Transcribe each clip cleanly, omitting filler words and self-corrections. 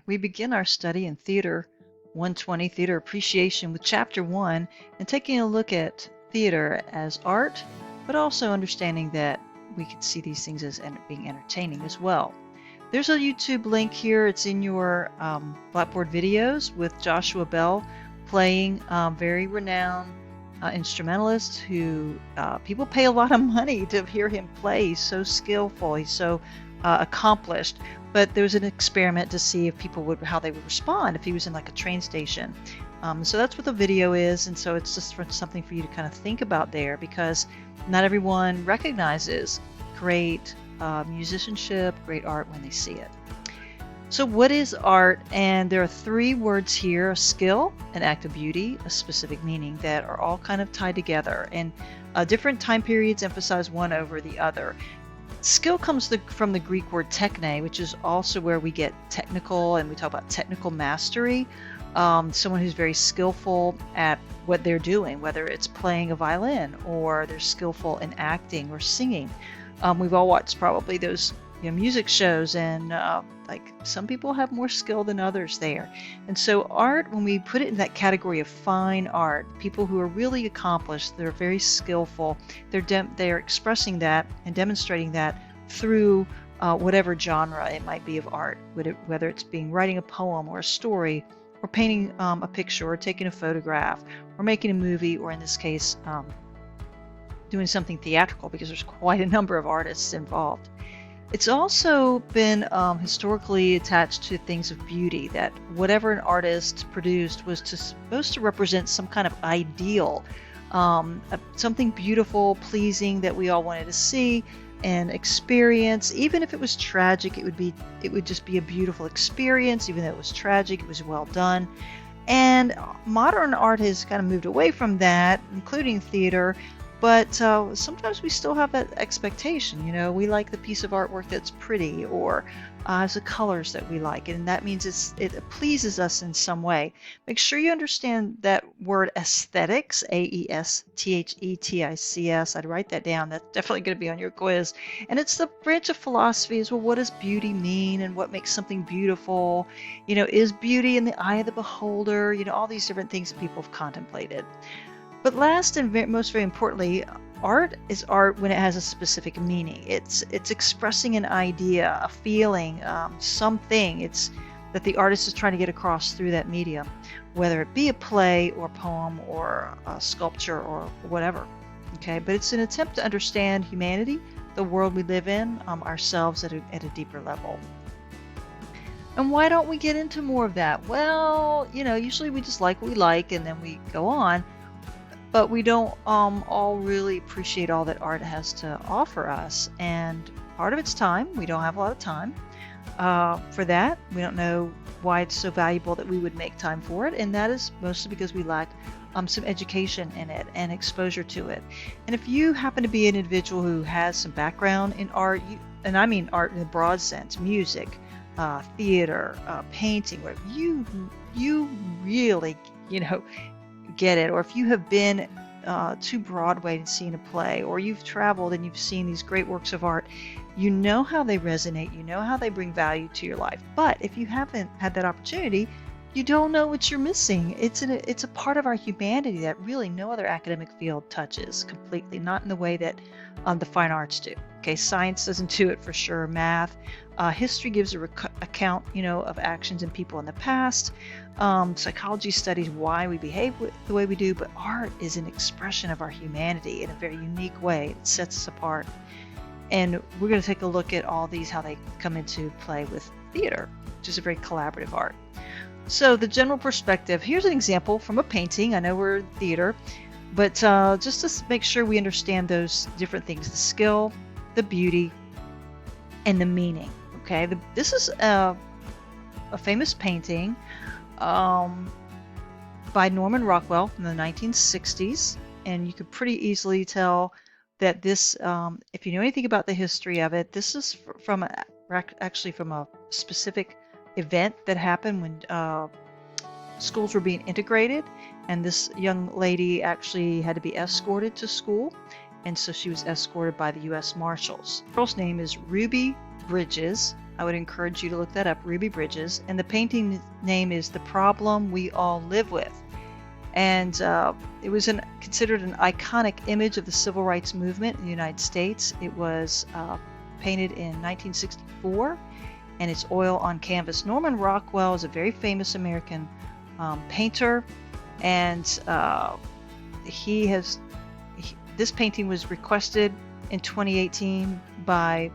We begin our study in Theater 120, Theater Appreciation, with Chapter 1 and taking a look at theater as art, but also understanding that we could see these things as being entertaining as well. There's a YouTube link here. It's in your Blackboard videos with Joshua Bell playing very renowned instrumentalist who people pay a lot of money to hear him play. He's so skillful. He's so accomplished. But there was an experiment to see if people how they would respond if he was in like a train station. So that's what the video is, and so it's just something for you to kind of think about there, because not everyone recognizes great musicianship, great art when they see it. So what is art? And there are three words here: a skill, an act of beauty, a specific meaning, that are all kind of tied together, and different time periods emphasize one over the other. Skill comes from the Greek word techne, which is also where we get technical, and we talk about technical mastery. Someone who's very skillful at what they're doing, whether it's playing a violin or they're skillful in acting or singing. We've all watched probably those music shows, and like some people have more skill than others there. And so art, when we put it in that category of fine art, people who are really accomplished, they're very skillful, they're expressing that and demonstrating that through whatever genre it might be of art, whether it's writing a poem or a story, or painting a picture, or taking a photograph, or making a movie, or in this case doing something theatrical, because there's quite a number of artists involved. It's also been historically attached to things of beauty, that whatever an artist produced was supposed to represent some kind of ideal, something beautiful, pleasing, that we all wanted to see and experience. Even if it was tragic, it would just be a beautiful experience. Even though it was tragic, it was well done. And modern art has kind of moved away from that, including theater. But sometimes we still have that expectation. We like the piece of artwork that's pretty, or has the colors that we like, and that means it pleases us in some way. Make sure you understand that word aesthetics, aesthetics. I'd write that down. That's definitely going to be on your quiz. And it's the branch of philosophy as well. What does beauty mean, and what makes something beautiful? Is beauty in the eye of the beholder? All these different things that people have contemplated. But last and most very importantly, art is art when it has a specific meaning. It's expressing an idea, a feeling, something. It's that the artist is trying to get across through that medium, whether it be a play or poem or a sculpture or whatever. Okay, but it's an attempt to understand humanity, the world we live in, ourselves at a deeper level. And why don't we get into more of that? Well, usually we just like what we like, and then we go on. But we don't all really appreciate all that art has to offer us. And part of it's time. We don't have a lot of time for that. We don't know why it's so valuable that we would make time for it. And that is mostly because we lack some education in it and exposure to it. And if you happen to be an individual who has some background in art, and I mean art in the broad sense, music, theater, painting, whatever, you really, get it. Or if you have been to Broadway and seen a play, or you've traveled and you've seen these great works of art, you know how they resonate, you know how they bring value to your life. But if you haven't had that opportunity, you don't know what you're missing. It's a part of our humanity that really no other academic field touches completely, not in the way that the fine arts do. Okay, science doesn't do it for sure. Math, history gives a account, of actions and people in the past. Psychology studies why we behave the way we do, but art is an expression of our humanity in a very unique way. It sets us apart. And we're going to take a look at all these, how they come into play with theater, which is a very collaborative art. So the general perspective, here's an example from a painting. I know we're in theater, but just to make sure we understand those different things: the skill, the beauty, and the meaning. Okay, this is a famous painting by Norman Rockwell from the 1960s, and you could pretty easily tell that this, if you know anything about the history of it, this is actually from a specific event that happened when schools were being integrated, and this young lady actually had to be escorted to school, and so she was escorted by the U.S. Marshals. The girl's name is Ruby Bridges, I would encourage you to look that up, Ruby Bridges. And the painting name is The Problem We All Live With. And it was considered an iconic image of the civil rights movement in the United States. It was painted in 1964, and it's oil on canvas. Norman Rockwell is a very famous American painter, and this painting was requested in 2018 by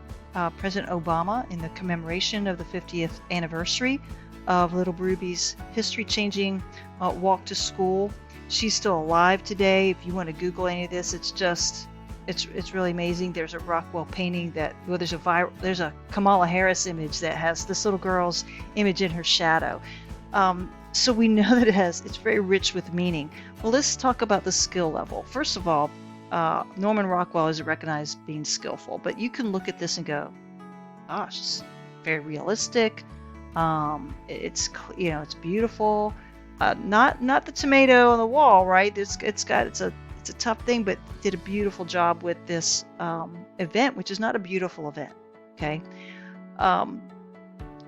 President Obama in the commemoration of the 50th anniversary of Little Ruby's history-changing walk to school. She's still alive today. If you want to Google any of this, it's really amazing. There's a Rockwell painting there's a Kamala Harris image that has this little girl's image in her shadow. So we know that it's very rich with meaning. Well, let's talk about the skill level. First of all, Norman Rockwell is recognized being skillful, but you can look at this and go, gosh, it's very realistic. It's beautiful. Not the tomato on the wall, right? It's a tough thing, but did a beautiful job with this event, which is not a beautiful event. Okay.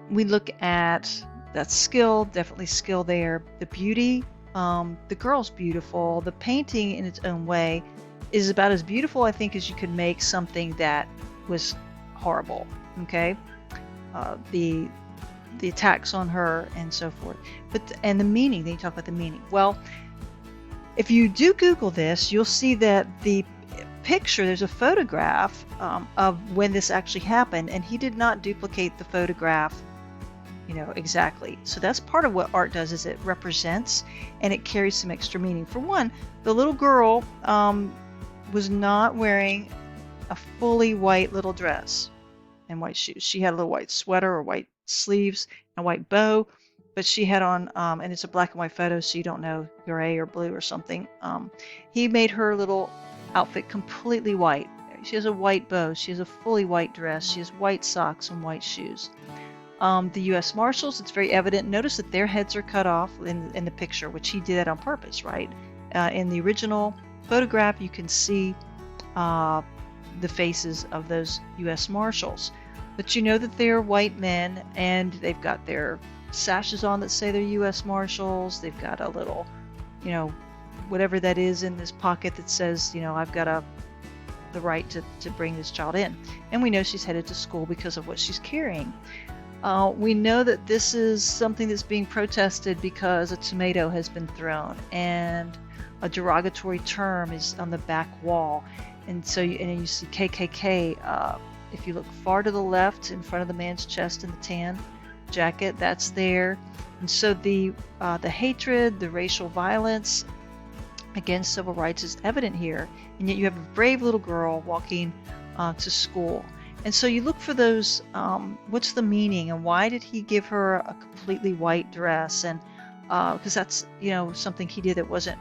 We look at that skill, definitely skill there. The beauty, the girl's beautiful. The painting in its own way is about as beautiful, I think, as you could make something that was horrible. Okay. The attacks on her and so forth, and the meaning. Then you talk about the meaning. Well, if you do Google this, you'll see that the picture, there's a photograph of when this actually happened, and he did not duplicate the photograph, exactly. So that's part of what art does, is it represents and it carries some extra meaning. For one, the little girl was not wearing a fully white little dress and white shoes. She had a little white sweater or white sleeves and white bow, but she had on, and it's a black and white photo, so you don't know, gray or blue or something. He made her little outfit completely white. She has a white bow. She has a fully white dress. She has white socks and white shoes. The U.S. Marshals, it's very evident. Notice that their heads are cut off in the picture, which he did that on purpose, right? In the original photograph, you can see the faces of those U.S. Marshals. But you know that they're white men, and they've got their sashes on that say they're U.S. Marshals. They've got a little, whatever that is in this pocket that says, I've got the right to bring this child in. And we know she's headed to school because of what she's carrying. We know that this is something that's being protested because a tomato has been thrown, and a derogatory term is on the back wall. And so you see KKK. If you look far to the left, in front of the man's chest in the tan jacket, that's there. And so the hatred, the racial violence against civil rights is evident here. And yet you have a brave little girl walking to school. And so you look for those, what's the meaning, and why did he give her a completely white dress? And because that's, something he did that wasn't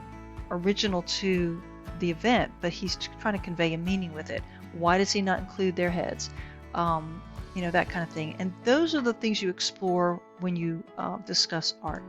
original to the event, but he's trying to convey a meaning with it. Why does he not include their heads? That kind of thing. And those are the things you explore when you discuss art.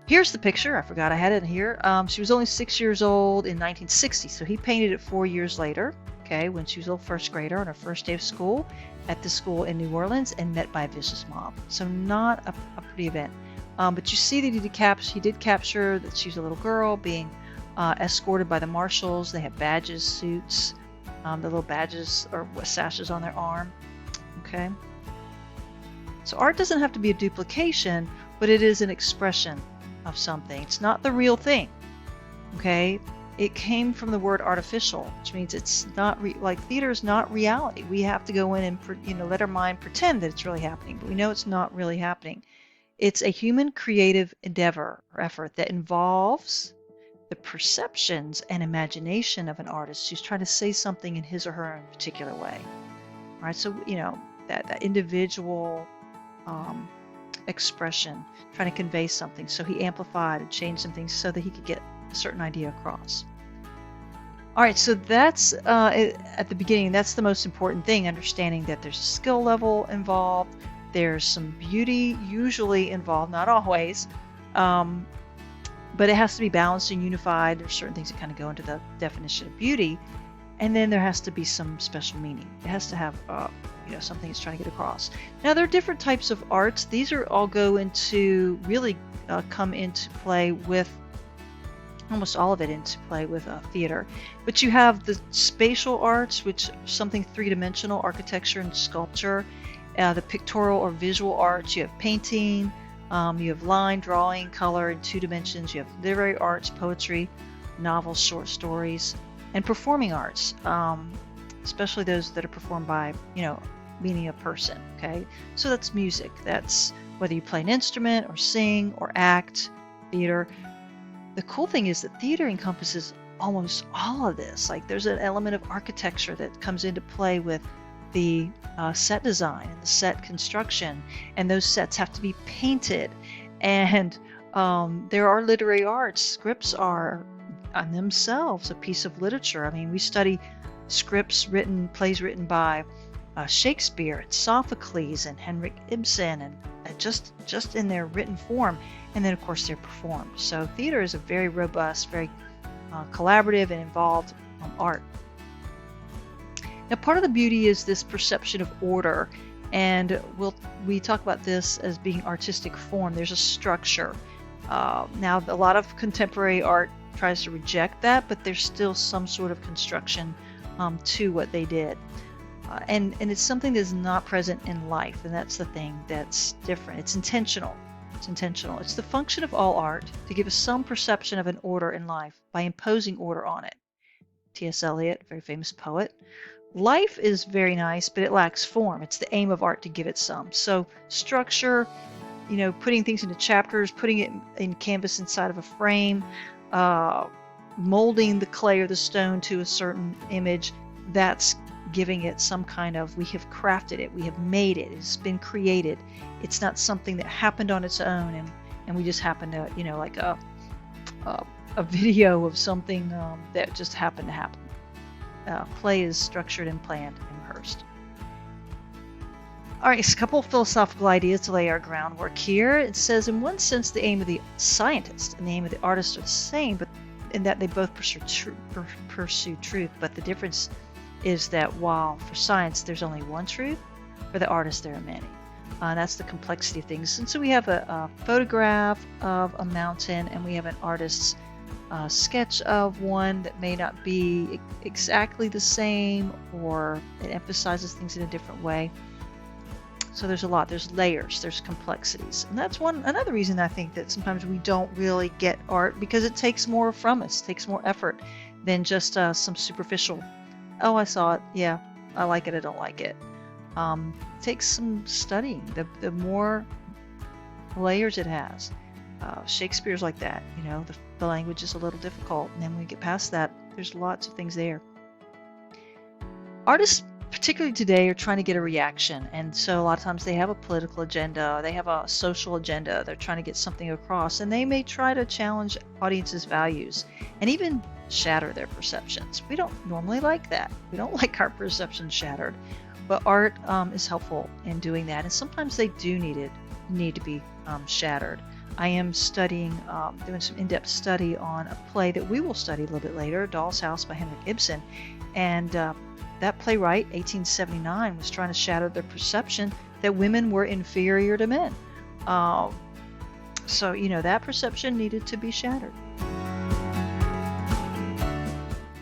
Here's the picture. I forgot I had it here. She was only 6 years old in 1960, so he painted it 4 years later, when she was a little first grader on her first day of school at the school in New Orleans, and met by a vicious mob. So not a pretty event. But you see that he did capture that she's a little girl being escorted by the marshals. They have badges, suits, the little badges or sashes on their arm. Okay. So art doesn't have to be a duplication, but it is an expression of something. It's not the real thing. Okay. It came from the word artificial, which means it's not like theater is not reality. We have to go in and let our mind pretend that it's really happening, but we know it's not really happening. It's a human creative endeavor or effort that involves the perceptions and imagination of an artist who's trying to say something in his or her own particular way. All right, so that individual expression, trying to convey something. So he amplified and changed some things so that he could get a certain idea across. All right, so that's at the beginning. That's the most important thing: understanding that there's a skill level involved. There's some beauty usually involved, not always. But it has to be balanced and unified. There's certain things that kind of go into the definition of beauty. and then there has to be some special meaning. It has to have something it's trying to get across. Now there are different types of arts. These are all come into play with almost all of it into play with theater. But you have the spatial arts, which are something three-dimensional, architecture and sculpture. The pictorial or visual arts, you have painting, you have line, drawing, color in 2 dimensions. You have literary arts, poetry, novels, short stories, and performing arts, especially those that are performed by, meaning a person. Okay, so that's music. That's whether you play an instrument or sing or act, theater. The cool thing is that theater encompasses almost all of this. Like there's an element of architecture that comes into play with the set design and the set construction, and those sets have to be painted. And there are literary arts. Scripts are on themselves a piece of literature. I mean, we study plays written by Shakespeare and Sophocles and Henrik Ibsen, and just in their written form, and then of course they're performed. So theater is a very robust, very collaborative and involved art. Now, part of the beauty is this perception of order, and we talk about this as being artistic form. There's a structure. Now, a lot of contemporary art tries to reject that, but there's still some sort of construction to what they did. And it's something that's not present in life, and that's the thing that's different. It's intentional. It's intentional. It's the function of all art to give us some perception of an order in life by imposing order on it. T.S. Eliot, very famous poet. Life is very nice, but it lacks form. It's the aim of art to give it some. So structure, putting things into chapters, putting it in canvas inside of a frame, molding the clay or the stone to a certain image, that's giving it some kind of, we have crafted it, we have made it, it's been created. It's not something that happened on its own and we just happen to, like a video of something that just happened to happen. Play is structured and planned and rehearsed. All right, so a couple of philosophical ideas to lay our groundwork here. It says, in one sense, the aim of the scientist and the aim of the artist are the same, but in that they both pursue truth. But the difference is that while for science there's only one truth, for the artist there are many. That's the complexity of things. And so we have a photograph of a mountain, and we have an artist's sketch of one that may not be exactly the same, or it emphasizes things in a different way. So there's a lot, there's layers, there's complexities. And that's another reason I think that sometimes we don't really get art, because it takes more from us, takes more effort than just some superficial, oh, I saw it, yeah, I like it, I don't like it. It takes some studying. The more layers it has. Shakespeare's like that, the language is a little difficult, and then when we get past that, there's lots of things there. Artists, particularly today, are trying to get a reaction, and so a lot of times they have a political agenda, they have a social agenda, they're trying to get something across, and they may try to challenge audiences' values and even shatter their perceptions. We don't normally like that. We don't like our perceptions shattered, but art is helpful in doing that, and sometimes they do need to be shattered. I am studying, doing some in-depth study on a play that we will study a little bit later, Doll's House by Henrik Ibsen, and that playwright, 1879, was trying to shatter the perception that women were inferior to men. So, that perception needed to be shattered.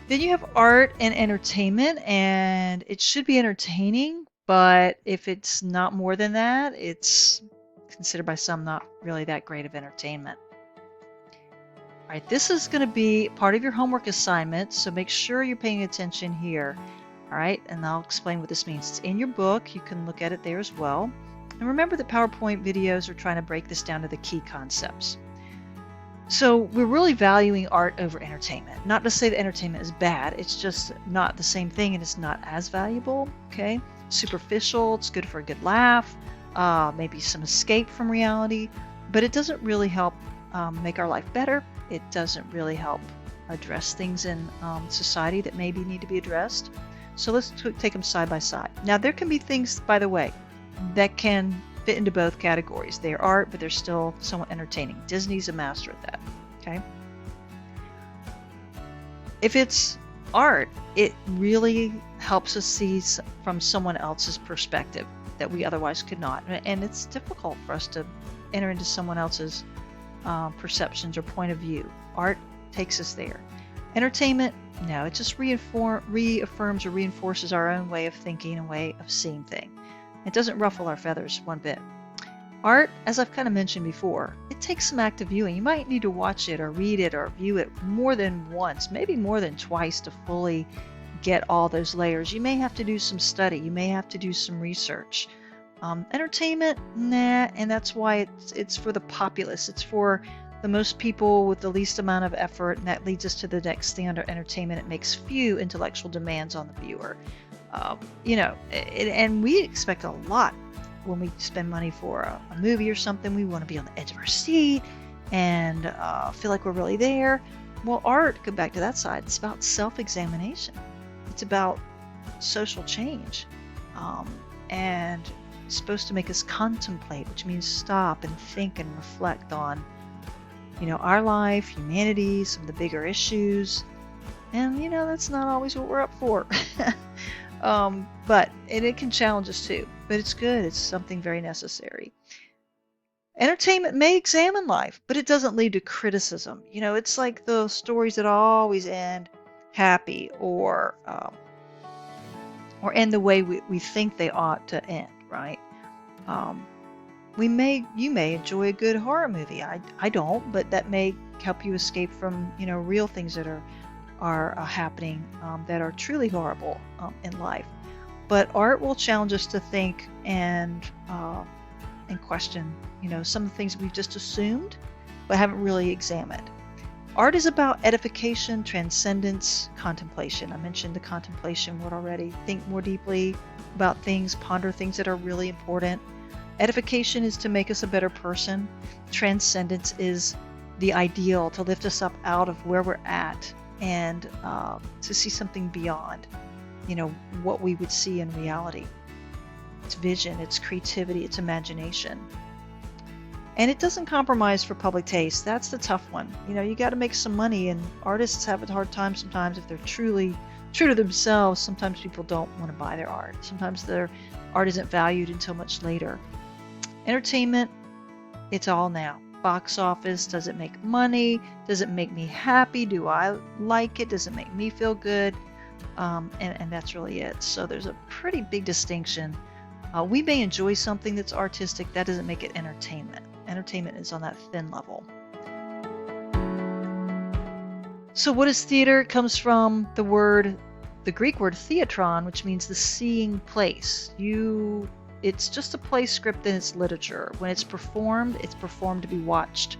Then you have art and entertainment, and it should be entertaining, but if it's not more than that, it's considered by some not really that great of entertainment. All right, this is going to be part of your homework assignment, so make sure you're paying attention here. All right, and I'll explain what this means. It's in your book. You can look at it there as well. And remember that PowerPoint videos are trying to break this down to the key concepts. So we're really valuing art over entertainment. Not to say that entertainment is bad, it's just not the same thing, and it's not as valuable, okay? Superficial, it's good for a good laugh, maybe some escape from reality, but it doesn't really help make our life better. It doesn't really help address things in society that maybe need to be addressed. So let's take them side by side. Now there can be things, by the way, that can fit into both categories. They're art, but they're still somewhat entertaining. Disney's a master at that, okay? If it's art, it really helps us see from someone else's perspective that we otherwise could not. And it's difficult for us to enter into someone else's perceptions or point of view. Art takes us there. Entertainment, no, it just reaffirms or reinforces our own way of thinking and way of seeing things. It doesn't ruffle our feathers one bit. Art, as I've kind of mentioned before, it takes some active viewing. You might need to watch it or read it or view it more than once, maybe more than twice to fully get all those layers. You may have to do some study. You may have to do some research. Entertainment, nah, and that's why it's for the populace. It's for the most people with the least amount of effort, and that leads us to the next standard. Entertainment, it makes few intellectual demands on the viewer. And we expect a lot when we spend money for a movie or something. We want to be on the edge of our seat and feel like we're really there. Well, art, go back to that side, it's about self-examination. It's about social change. And it's supposed to make us contemplate, which means stop and think and reflect on, our life, humanity, some of the bigger issues. And, that's not always what we're up for. But it can challenge us too. But it's good. It's something very necessary. Entertainment may examine life, but it doesn't lead to criticism. It's like the stories that always end happy or end the way we think they ought to end, right? You may enjoy a good horror movie. I don't, but that may help you escape from real things that are happening that are truly horrible in life. But art will challenge us to think and question, some of the things we've just assumed, but haven't really examined. Art is about edification, transcendence, contemplation. I mentioned the contemplation word already. Think more deeply about things, ponder things that are really important. Edification is to make us a better person. Transcendence is the ideal, to lift us up out of where we're at and to see something beyond, what we would see in reality. It's vision, it's creativity, it's imagination. And it doesn't compromise for public taste. That's the tough one. You got to make some money, and artists have a hard time sometimes if they're truly true to themselves. Sometimes people don't want to buy their art. Sometimes their art isn't valued until much later. Entertainment, it's all now. Box office, does it make money? Does it make me happy? Do I like it? Does it make me feel good? And that's really it. So there's a pretty big distinction. We may enjoy something that's artistic. That doesn't make it entertainment. Entertainment is on that thin level. So what is theater? It comes from the Greek word theatron, which means the seeing place. It's just a play script in its literature. When it's performed to be watched,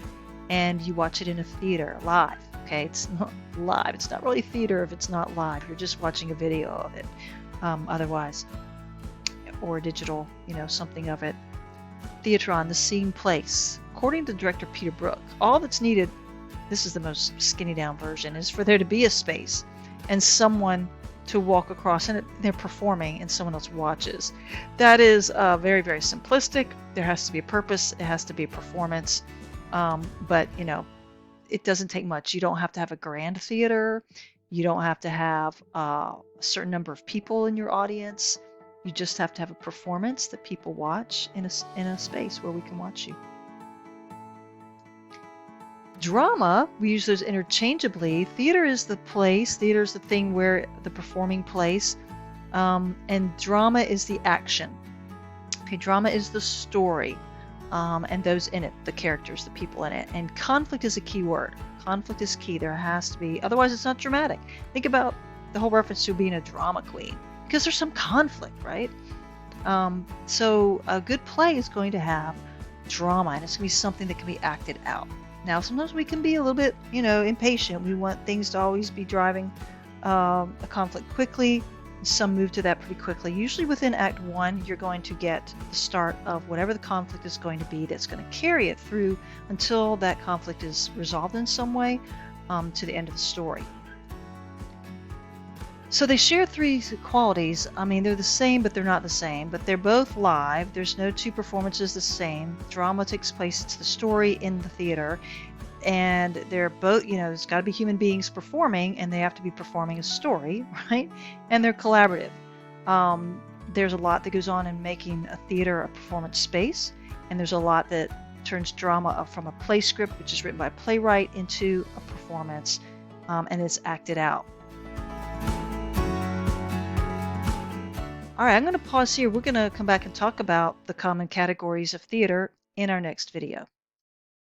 and you watch it in a theater live. Okay, it's not live. It's not really theater if it's not live. You're just watching a video of it, otherwise, or digital, something of it. Theatron, the seeing place. According to director Peter Brook, all that's needed, this is the most skinny down version, is for there to be a space and someone to walk across, and they're performing and someone else watches. That is very, very simplistic. There has to be a purpose. It has to be a performance. But it doesn't take much. You don't have to have a grand theater. You don't have to have a certain number of people in your audience. You just have to have a performance that people watch in a space where we can watch you. Drama, we use those interchangeably. Theater is the place. Theater is the thing where the performing place. And drama is the action. Okay, drama is the story. And those in it, the characters, the people in it. And conflict is a key word. Conflict is key. There has to be. Otherwise, it's not dramatic. Think about the whole reference to being a drama queen. Because there's some conflict, right? So a good play is going to have drama, and it's going to be something that can be acted out. Now, sometimes we can be a little bit, impatient. We want things to always be driving a conflict quickly. Some move to that pretty quickly. Usually within Act 1, you're going to get the start of whatever the conflict is going to be that's going to carry it through until that conflict is resolved in some way to the end of the story. So they share three qualities. I mean, they're the same, but they're not the same. But they're both live. There's no two performances the same. Drama takes place, it's the story in the theater. and they're both, there's got to be human beings performing, and they have to be performing a story, right? And they're collaborative. There's a lot that goes on in making a theater a performance space, and there's a lot that turns drama up from a play script, which is written by a playwright, into a performance, and it's acted out. All right, I'm going to pause here. We're going to come back and talk about the common categories of theater in our next video.